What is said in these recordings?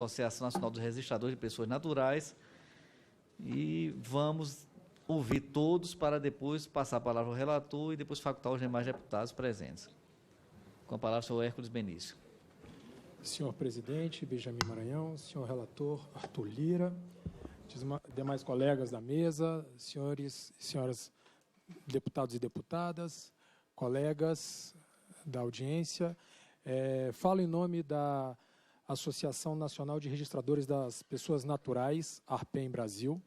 Associação Nacional dos Registradores de Pessoas Naturais, e vamos ouvir todos para depois passar a palavra ao relator e depois facultar os demais deputados presentes. Com a palavra, o senhor Hércules Benício. Senhor presidente, Benjamin Maranhão, senhor relator Arthur Lira, demais colegas da mesa, senhores e senhoras deputados e deputadas, colegas da audiência, falo em nome da Associação Nacional de Registradores das Pessoas Naturais, ARPEM Brasil.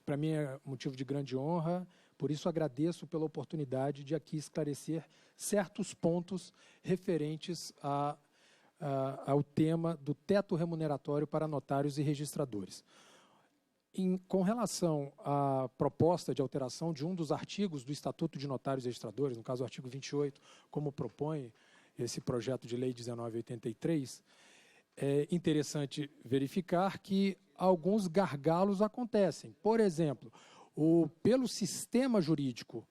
Para mim é motivo de grande honra, por isso agradeço pela oportunidade de aqui esclarecer certos pontos referentes ao tema do teto remuneratório para notários e registradores. Com relação à proposta de alteração de um dos artigos do Estatuto de Notários e Registradores, no caso o artigo 28, como propõe esse projeto de lei 1983, é interessante verificar que alguns gargalos acontecem. Por exemplo, pelo sistema jurídico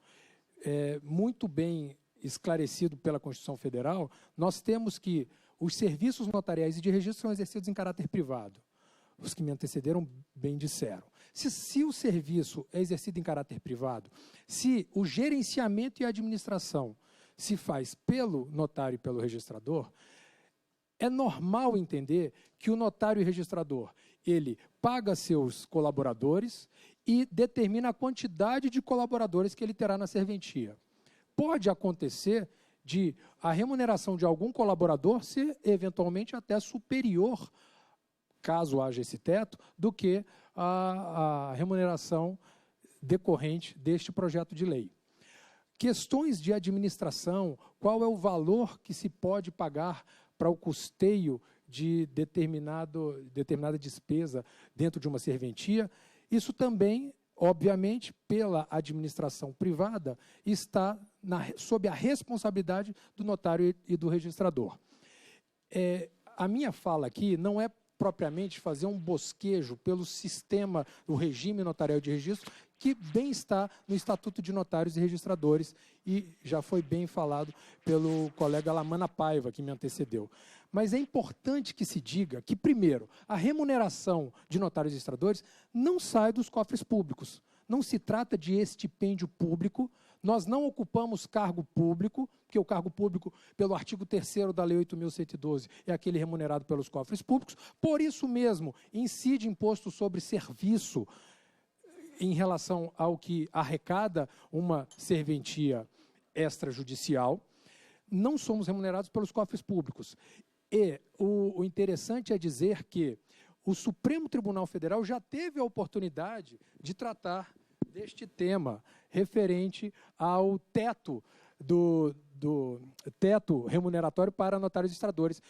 muito bem esclarecido pela Constituição Federal, nós temos que os serviços notariais e de registro são exercidos em caráter privado. Os que me antecederam bem disseram. Se o serviço é exercido em caráter privado, se o gerenciamento e a administração se faz pelo notário e pelo registrador, é normal entender que o notário e registrador, ele paga seus colaboradores e determina a quantidade de colaboradores que ele terá na serventia. Pode acontecer de a remuneração de algum colaborador ser eventualmente até superior, caso haja esse teto, do que a remuneração decorrente deste projeto de lei. Questões de administração, qual é o valor que se pode pagar para o custeio de determinada despesa dentro de uma serventia, isso também, obviamente, pela administração privada, está sob a responsabilidade do notário e do registrador. A minha fala aqui não é propriamente fazer um bosquejo pelo sistema, o regime notarial de registro, que bem está no Estatuto de Notários e Registradores, e já foi bem falado pelo colega Lamana Paiva, que me antecedeu. Mas é importante que se diga que, primeiro, a remuneração de notários e registradores não sai dos cofres públicos. Não se trata de estipêndio público, nós não ocupamos cargo público, porque o cargo público, pelo artigo 3º da Lei 8.112, é aquele remunerado pelos cofres públicos. Por isso mesmo, incide imposto sobre serviço em relação ao que arrecada uma serventia extrajudicial. Não somos remunerados pelos cofres públicos. E o interessante é dizer que o Supremo Tribunal Federal já teve a oportunidade de tratar deste tema referente ao teto teto remuneratório para notários e registradores.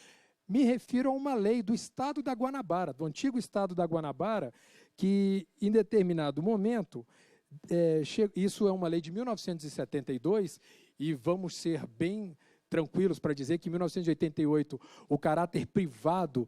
Me refiro a uma lei do Estado da Guanabara, do antigo Estado da Guanabara, que em determinado momento, isso é uma lei de 1972, e vamos ser bem tranquilos para dizer que em 1988 o caráter privado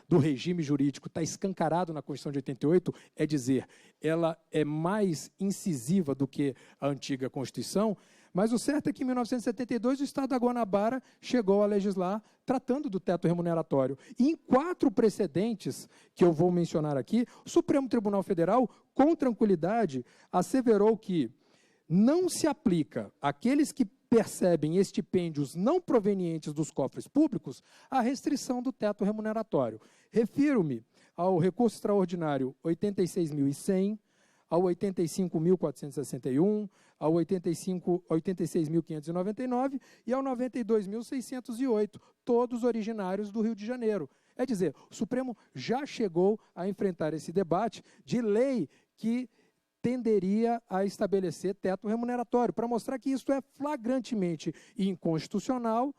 do regime jurídico está escancarado na Constituição de 88, é dizer, ela é mais incisiva do que a antiga Constituição, mas o certo é que em 1972 o Estado da Guanabara chegou a legislar tratando do teto remuneratório. E em 4 precedentes que eu vou mencionar aqui, o Supremo Tribunal Federal, com tranquilidade, asseverou que não se aplica àqueles que percebem estipêndios não provenientes dos cofres públicos a restrição do teto remuneratório. Refiro-me ao recurso extraordinário 86.100, ao 85.461, ao 86.599 e ao 92.608, todos originários do Rio de Janeiro. É dizer, o Supremo já chegou a enfrentar esse debate de lei que tenderia a estabelecer teto remuneratório, para mostrar que isso é flagrantemente inconstitucional,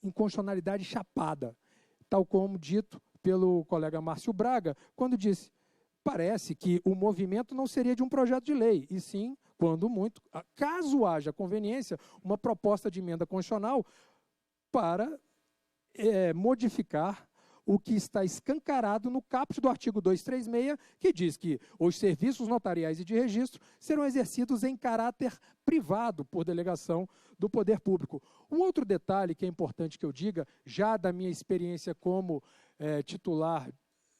inconstitucionalidade chapada, tal como dito pelo colega Márcio Braga, quando disse, parece que o movimento não seria de um projeto de lei, e sim, quando muito, caso haja conveniência, uma proposta de emenda constitucional para modificar o que está escancarado no caput do artigo 236, que diz que os serviços notariais e de registro serão exercidos em caráter privado, por delegação do poder público. Um outro detalhe que é importante que eu diga, já da minha experiência como titular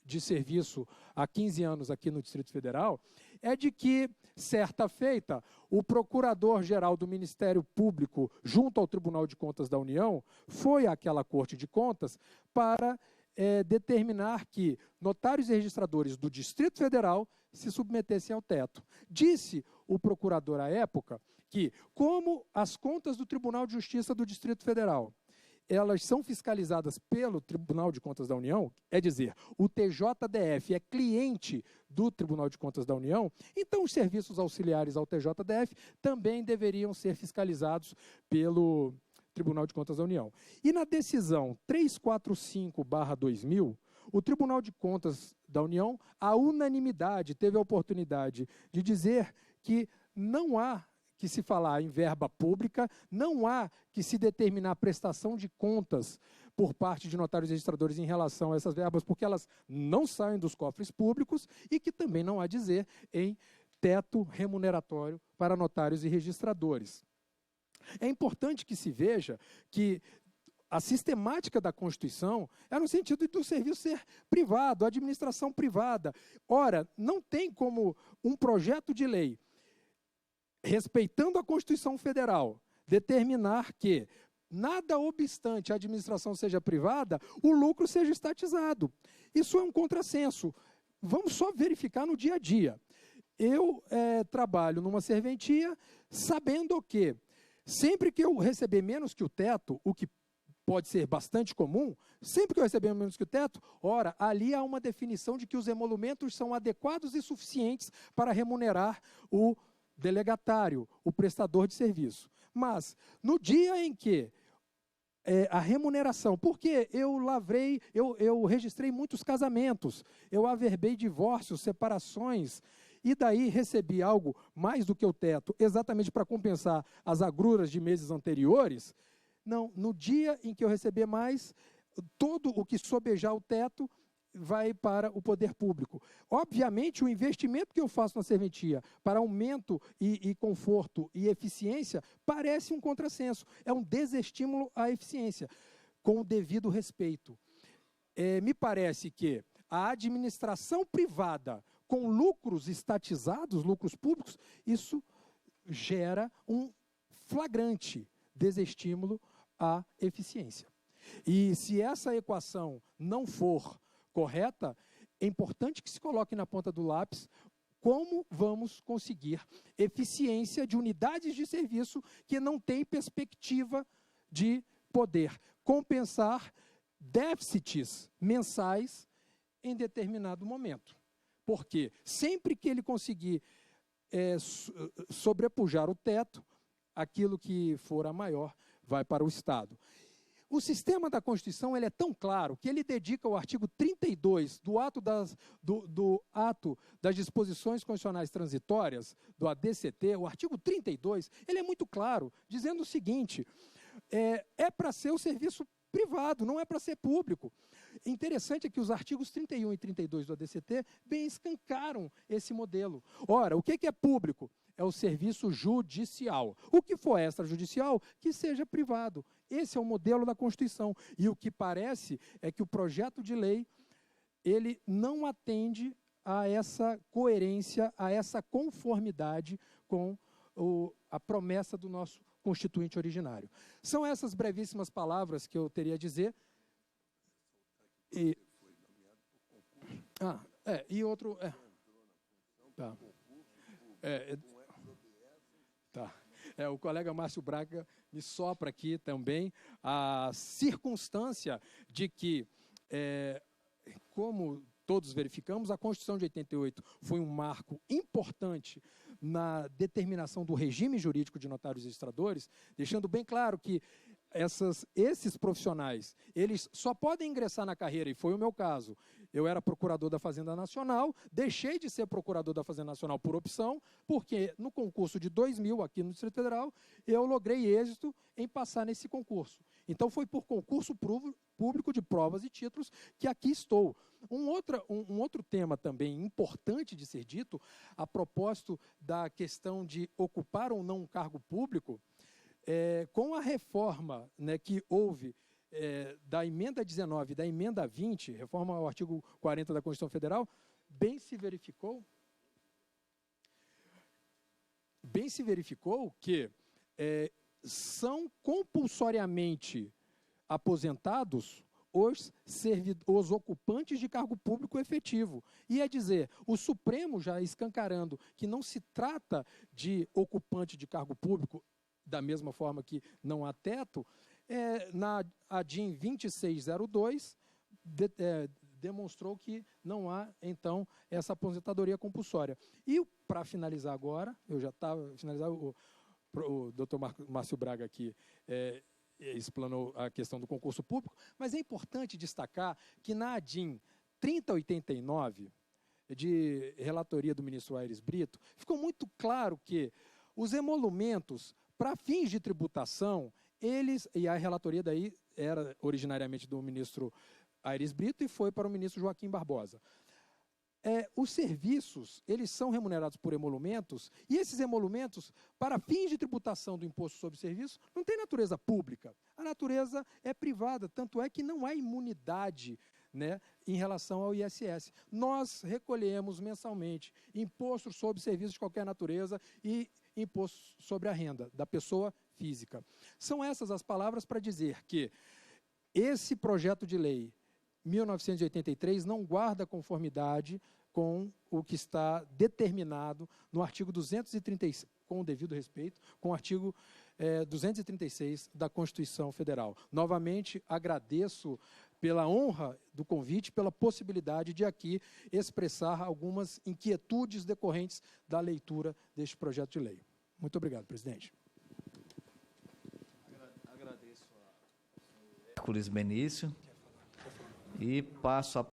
de serviço há 15 anos aqui no Distrito Federal, é de que, certa feita, o Procurador-Geral do Ministério Público, junto ao Tribunal de Contas da União, foi àquela Corte de Contas para determinar que notários e registradores do Distrito Federal se submetessem ao teto. Disse o procurador à época que, como as contas do Tribunal de Justiça do Distrito Federal, elas são fiscalizadas pelo Tribunal de Contas da União, é dizer, o TJDF é cliente do Tribunal de Contas da União, então os serviços auxiliares ao TJDF também deveriam ser fiscalizados pelo Tribunal de Contas da União. E na decisão 345/2000, o Tribunal de Contas da União, à unanimidade, teve a oportunidade de dizer que não há que se falar em verba pública, não há que se determinar a prestação de contas por parte de notários e registradores em relação a essas verbas, porque elas não saem dos cofres públicos e que também não há dizer em teto remuneratório para notários e registradores. É importante que se veja que a sistemática da Constituição é no sentido do serviço ser privado, administração privada. Ora, não tem como um projeto de lei, respeitando a Constituição Federal, determinar que, nada obstante a administração seja privada, o lucro seja estatizado. Isso é um contrassenso. Vamos só verificar no dia a dia. Eu trabalho numa serventia sabendo que, sempre que eu receber menos que o teto, o que pode ser bastante comum, sempre que eu receber menos que o teto, ora, ali há uma definição de que os emolumentos são adequados e suficientes para remunerar o delegatário, o prestador de serviço. Mas, no dia em que a remuneração, porque eu registrei muitos casamentos, eu averbei divórcios, separações, e daí recebi algo mais do que o teto, exatamente para compensar as agruras de meses anteriores. Não, no dia em que eu receber mais, todo o que sobejar o teto vai para o poder público. Obviamente, o investimento que eu faço na serventia para aumento e conforto e eficiência parece um contrassenso, é um desestímulo à eficiência, com o devido respeito. Me parece que a administração privada com lucros estatizados, lucros públicos, isso gera um flagrante desestímulo à eficiência. E se essa equação não for correta, é importante que se coloque na ponta do lápis como vamos conseguir eficiência de unidades de serviço que não têm perspectiva de poder compensar déficits mensais em determinado momento. Porque sempre que ele conseguir sobrepujar o teto, aquilo que for a maior vai para o Estado. O sistema da Constituição ele é tão claro que ele dedica o artigo 32 do ato das disposições constitucionais transitórias, do ADCT, o artigo 32, ele é muito claro, dizendo o seguinte, é para ser o serviço privado, não é para ser público. Interessante é que os artigos 31 e 32 do ADCT bem escancaram esse modelo. Ora, o que é público? É o serviço judicial. O que for extrajudicial, que seja privado. Esse é o modelo da Constituição. E o que parece é que o projeto de lei, ele não atende a essa coerência, a essa conformidade com a promessa do nosso constituinte originário. São essas brevíssimas palavras que eu teria a dizer. E outro... Tá. O colega Márcio Braga me sopra aqui também a circunstância de que, como todos verificamos, a Constituição de 88 foi um marco importante na determinação do regime jurídico de notários e registradores, deixando bem claro que esses profissionais, eles só podem ingressar na carreira, e foi o meu caso. Eu era procurador da Fazenda Nacional, deixei de ser procurador da Fazenda Nacional por opção, porque no concurso de 2000, aqui no Distrito Federal, eu logrei êxito em passar nesse concurso. Então, foi por concurso público de provas e títulos que aqui estou. Um outro tema também importante de ser dito, a propósito da questão de ocupar ou não um cargo público, com a reforma, né, que houve da emenda 19 e da emenda 20, reforma ao artigo 40 da Constituição Federal, bem se verificou que são compulsoriamente aposentados os ocupantes de cargo público efetivo. E é dizer, o Supremo já escancarando que não se trata de ocupante de cargo público, da mesma forma que não há teto, na ADIM 2602, demonstrou que não há, então, essa aposentadoria compulsória. E, para finalizar agora, eu já estava finalizando, o doutor Márcio Braga aqui explanou a questão do concurso público, mas é importante destacar que na ADIM 3089, de relatoria do ministro Aires Brito, ficou muito claro que os emolumentos, para fins de tributação, e a relatoria daí era originariamente do ministro Aires Brito e foi para o ministro Joaquim Barbosa. Os serviços, eles são remunerados por emolumentos, e esses emolumentos, para fins de tributação do imposto sobre serviço, não tem natureza pública. A natureza é privada, tanto é que não há imunidade, né, em relação ao ISS. Nós recolhemos mensalmente imposto sobre serviços de qualquer natureza e imposto sobre a renda da pessoa física. São essas as palavras para dizer que esse projeto de lei 1983 não guarda conformidade com o que está determinado no artigo 236, com o devido respeito, com o artigo 236 da Constituição Federal. Novamente, agradeço pela honra do convite, pela possibilidade de aqui expressar algumas inquietudes decorrentes da leitura deste projeto de lei. Muito obrigado, presidente. Agradeço a Hércules Benício e passo a